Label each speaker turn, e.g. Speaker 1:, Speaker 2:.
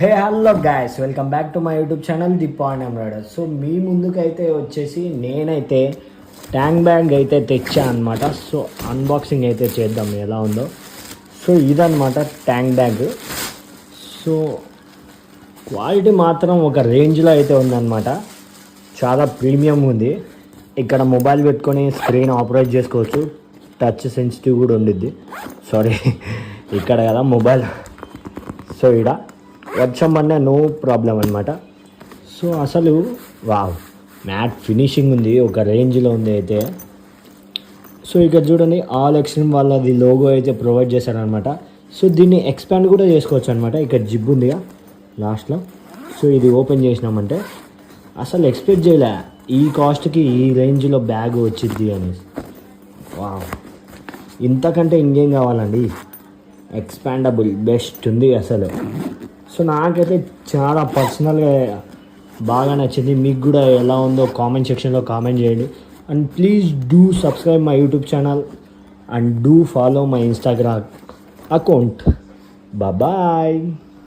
Speaker 1: Hey hello guys, welcome back to my YouTube channel the point embroider. So మీ ముందుకైతే వచ్చేసి నేనైతే tank bag అయితే తెచ్చా అనమాట. సో అన్బాక్సింగ్ అయితే చేద్దాం ఎలా ఉందో. సో ఇదనమాట ట్యాంక్ బ్యాగ్. సో క్వాలిటీ మాత్రం ఒక రేంజ్లో అయితే ఉందన్నమాట. చాలా ప్రీమియం ఉంది. ఇక్కడ మొబైల్ పెట్టుకొని స్క్రీన్ ఆపరేట్ చేసుకోవచ్చు. టచ్ సెన్సిటివ్ కూడా ఉండిద్ది. సారీ ఇక్కడ కదా మొబైల్. సో ఇక్కడ వర్షం పడినా నో ప్రాబ్లం అనమాట. సో అసలు వావ్, మ్యాట్ ఫినిషింగ్ ఉంది, ఒక రేంజ్లో ఉంది అయితే. సో ఇక్కడ చూడండి, ఆల్ ఎక్స్ట్రీమ్ వాళ్ళది లోగో అయితే ప్రొవైడ్ చేశారనమాట. సో దీన్ని ఎక్స్పాండ్ కూడా చేసుకోవచ్చు అనమాట. ఇక్కడ జిప్ ఉందిగా లాస్ట్లో. సో ఇది ఓపెన్ చేసినామంటే అసలు ఎక్స్పెక్ట్ చేయలే ఈ కాస్ట్కి ఈ రేంజ్లో బ్యాగ్ వచ్చింది అనేసి. వావ్, ఇంతకంటే ఇంకేం కావాలండి. ఎక్స్పాండబుల్ బెస్ట్ ఉంది అసలు. సో నాకైతే చాలా పర్సనల్గా బాగా నచ్చింది. మీకు కూడా ఎలా ఉందో కామెంట్ సెక్షన్లో కామెంట్ చేయండి. And please do subscribe my YouTube channel and do follow my Instagram account. Bye.